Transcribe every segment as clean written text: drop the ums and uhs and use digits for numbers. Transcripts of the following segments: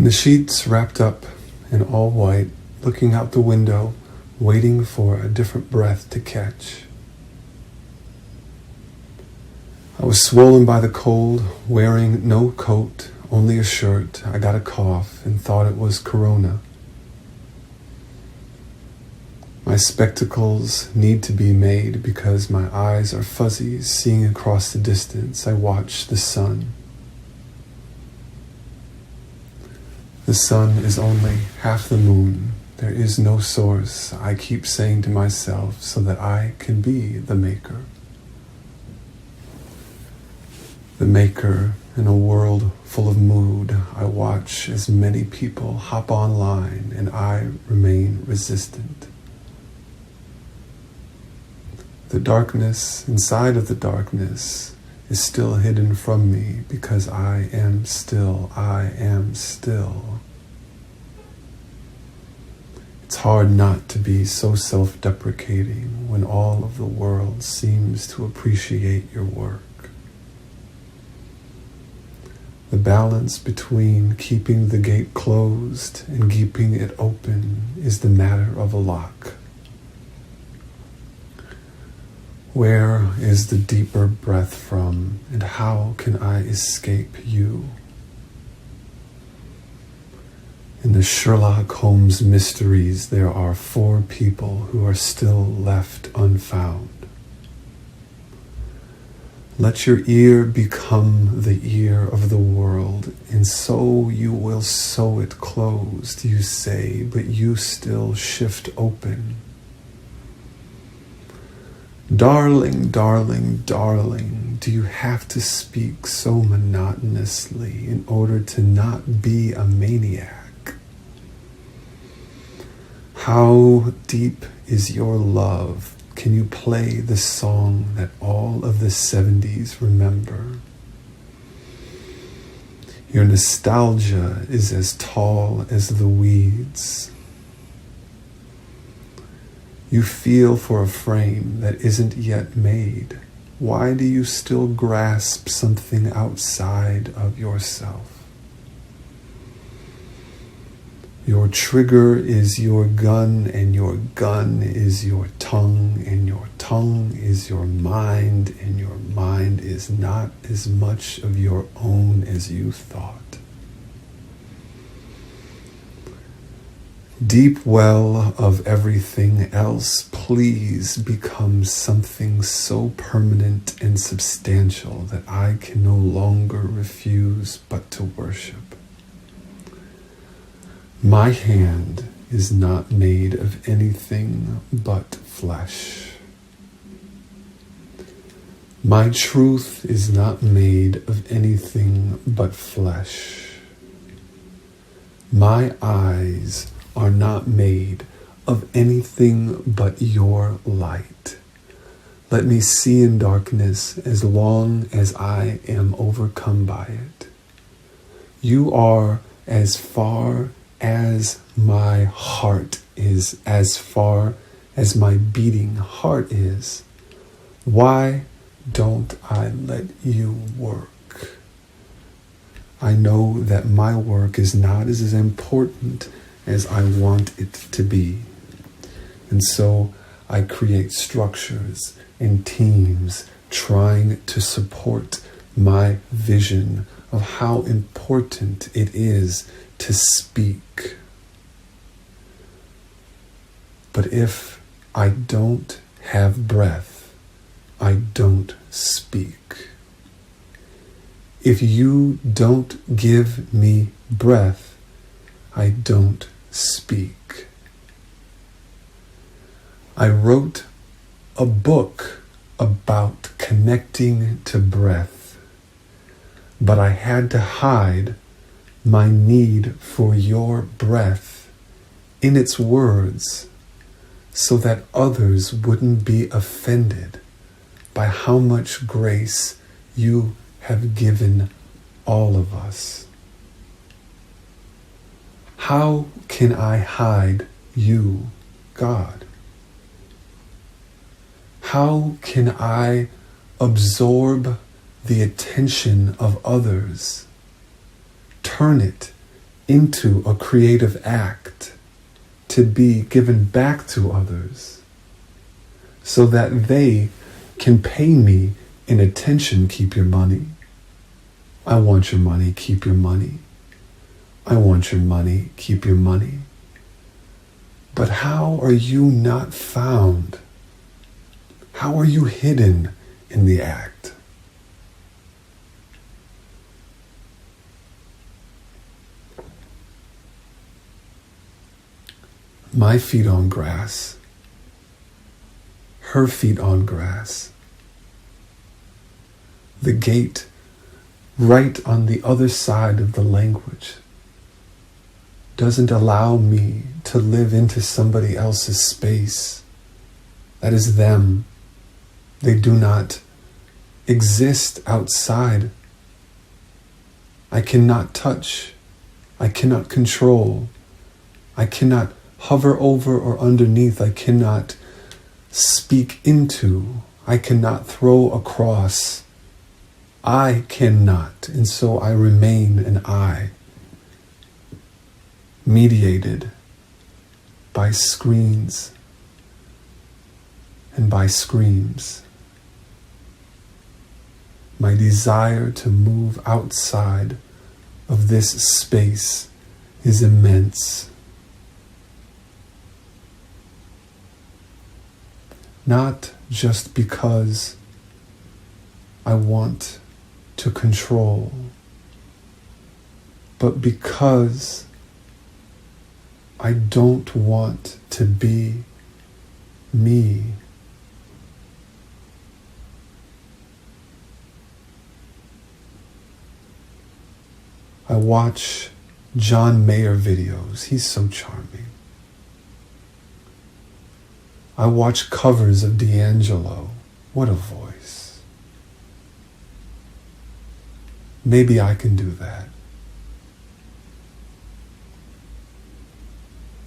the sheets wrapped up in all white, looking out the window, waiting for a different breath to catch. I was swollen by the cold, wearing no coat, only a shirt. I got a cough and thought it was corona. My spectacles need to be made because my eyes are fuzzy, seeing across the distance. I watch the sun. The sun is only half the moon. There is no source, I keep saying to myself, so that I can be the maker. The maker in a world full of mood. I watch as many people hop online and I remain resistant. The darkness inside of the darkness is still hidden from me because I am still. It's hard not to be so self-deprecating when all of the world seems to appreciate your work. The balance between keeping the gate closed and keeping it open is the matter of a lock. Where is the deeper breath from, and how can I escape you? In the Sherlock Holmes mysteries, there are 4 people who are still left unfound. Let your ear become the ear of the world, and so you will sew it closed, you say, but you still shift open. Darling, darling, darling, do you have to speak so monotonously in order to not be a maniac? How deep is your love? Can you play the song that all of the 70s remember? Your nostalgia is as tall as the weeds. You feel for a frame that isn't yet made. Why do you still grasp something outside of yourself? Your trigger is your gun, and your gun is your tongue, and your tongue is your mind, and your mind is not as much of your own as you thought. Deep well of everything else, please become something so permanent and substantial that I can no longer refuse but to worship. My hand is not made of anything but flesh. My truth is not made of anything but flesh. My eyes are not made of anything but your light. Let me see in darkness as long as I am overcome by it. You are as far as my heart is, as far as my beating heart is. Why don't I let you work? I know that my work is not as important as I want it to be. And so I create structures and teams trying to support my vision of how important it is to speak. But if I don't have breath, I don't speak. If you don't give me breath, I don't speak. I wrote a book about connecting to breath, but I had to hide my need for your breath in its words so that others wouldn't be offended by how much grace you have given all of us. How can I hide you, God? How can I absorb the attention of others, turn it into a creative act to be given back to others so that they can pay me in attention. Keep your money. I want your money. Keep your money. I want your money. Keep your money. But how are you not found? How are you hidden in the act? My feet on grass, her feet on grass. The gate right on the other side of the language doesn't allow me to live into somebody else's space. That is them. They do not exist outside. I cannot touch. I cannot control. I cannot hover over or underneath. I cannot speak into. I cannot throw across. I cannot. And so I remain an I, mediated by screens and by screams. My desire to move outside of this space is immense. Not just because I want to control, but because I don't want to be me. I watch John Mayer videos. He's so charming. I watch covers of D'Angelo. What a voice. Maybe I can do that.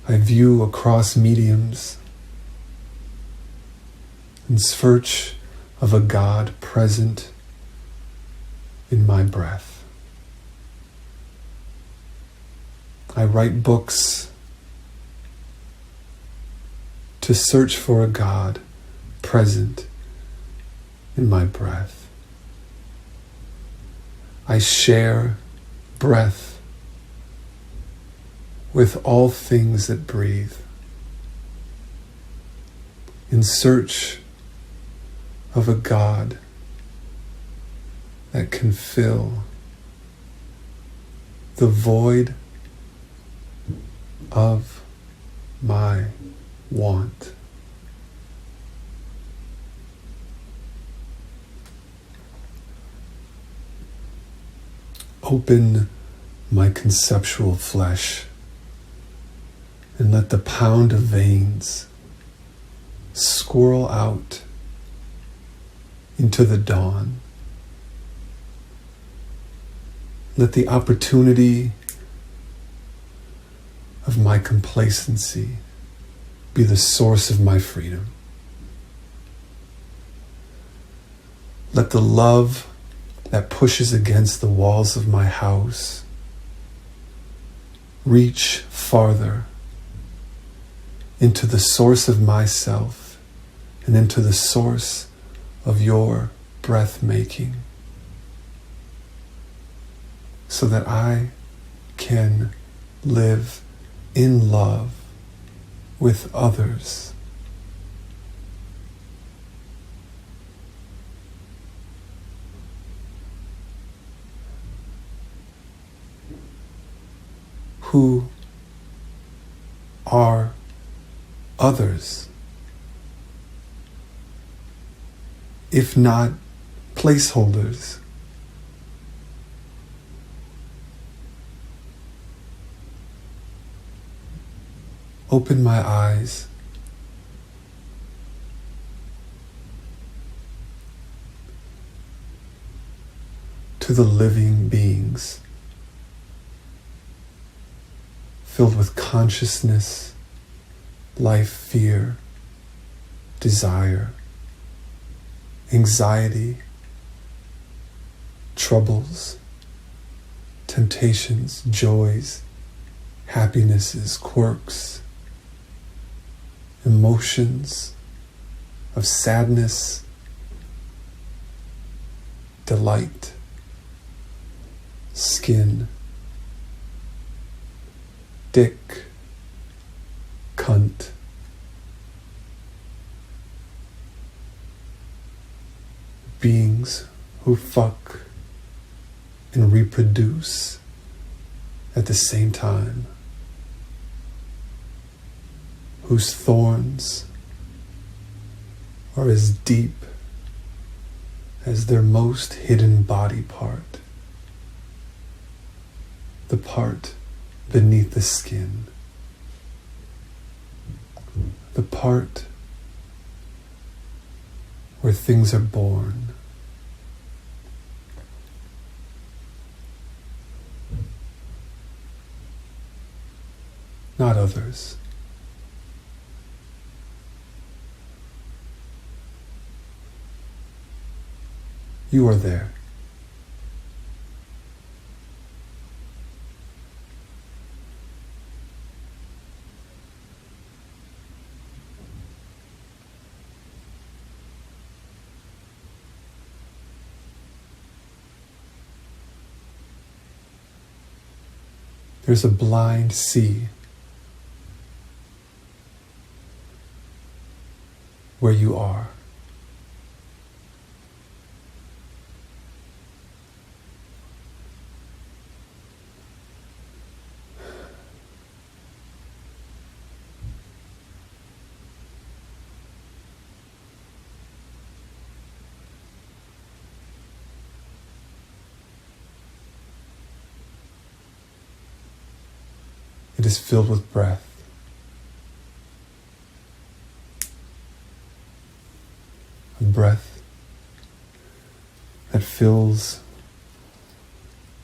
I view across mediums in search of a God present in my breath. I write books to search for a God present in my breath. I share breath with all things that breathe, in search of a God that can fill the void of my want. Open my conceptual flesh and let the pound of veins swirl out into the dawn. Let the opportunity of my complacency be the source of my freedom. Let the love that pushes against the walls of my house reach farther into the source of myself and into the source of your breath making, so that I can live in love with others. Who are others, if not placeholders? Open my eyes to the living beings filled with consciousness, life, fear, desire, anxiety, troubles, temptations, joys, happinesses, quirks, emotions of sadness, delight, skin, dick, cunt, beings who fuck and reproduce at the same time, whose thorns are as deep as their most hidden body part, the part beneath the skin, the part where things are born. Not others. You are there. There's a blind sea where you are. It is filled with breath. A breath that fills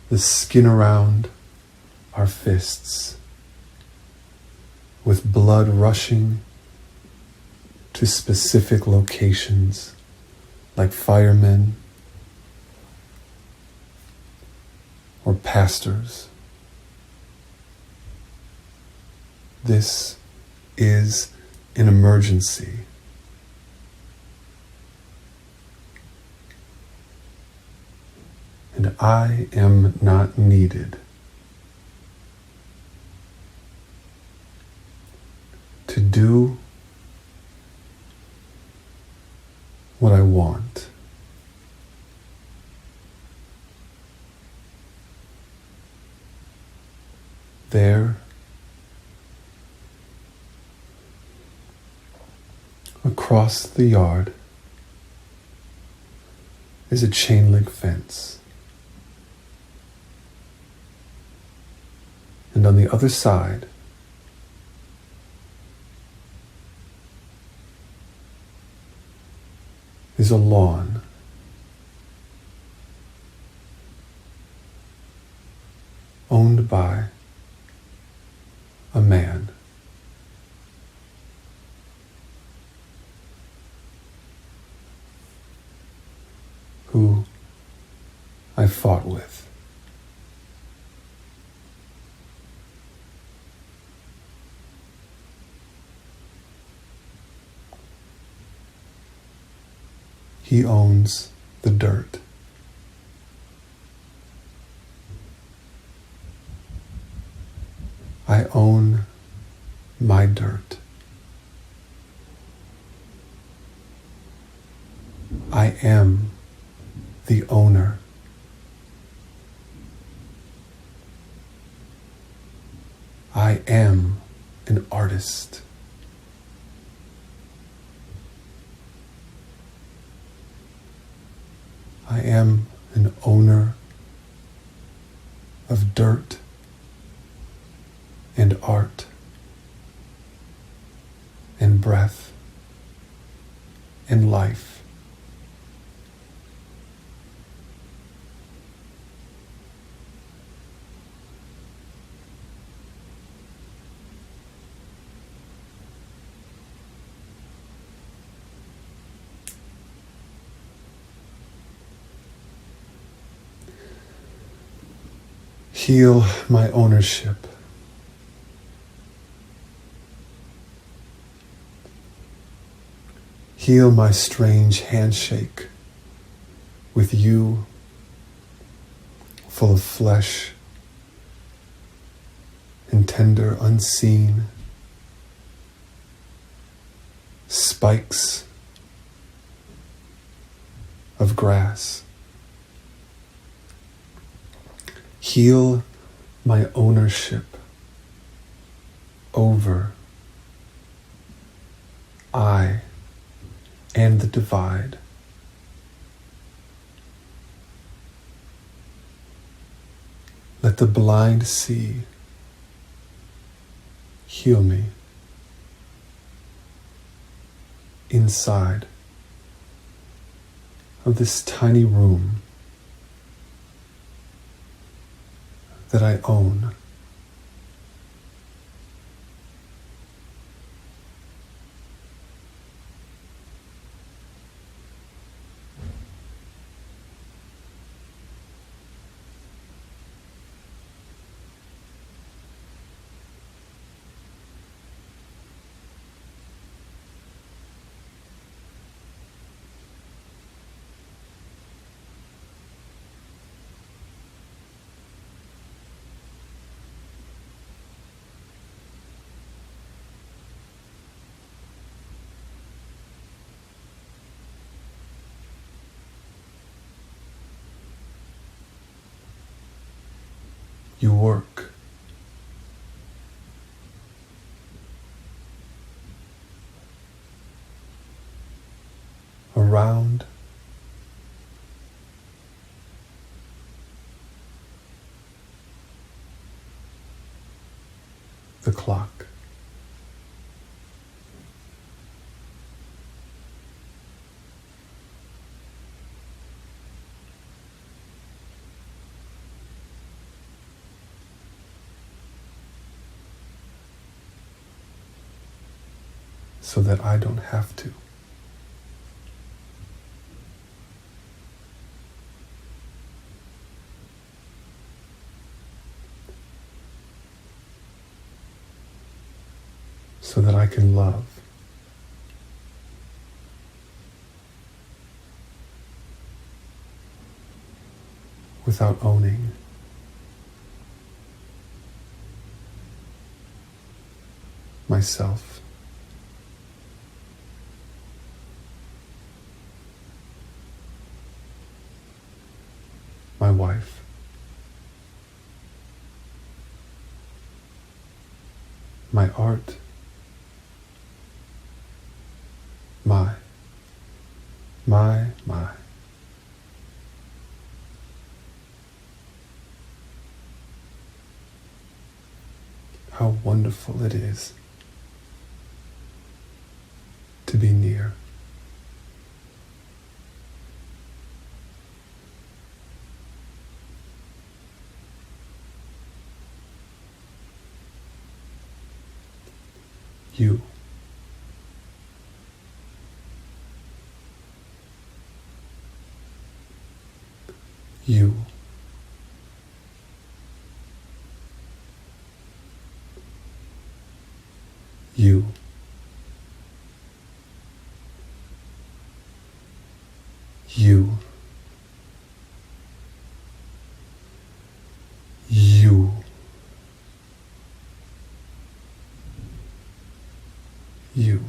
the skin around our fists with blood rushing to specific locations like firemen or pastors. This is an emergency. And I am not needed to do what I want. There, across the yard, is a chain link fence. And on the other side is a lawn. Owned by a man. Who I fought with. He owns the dirt. I own my dirt. I am the owner. I am an artist. I am an owner of dirt and art and breath and life. Heal my ownership Heal my strange handshake with you, full of flesh and tender, unseen spikes of grass. Heal my ownership over I and the divide. Let the blind see. Heal me inside of this tiny room that I own. You work around the clock. So that I don't have to. So that I can love. Without owning. Myself. My wife. My art. My. How wonderful it is to be near. You. You. You. You. You. You.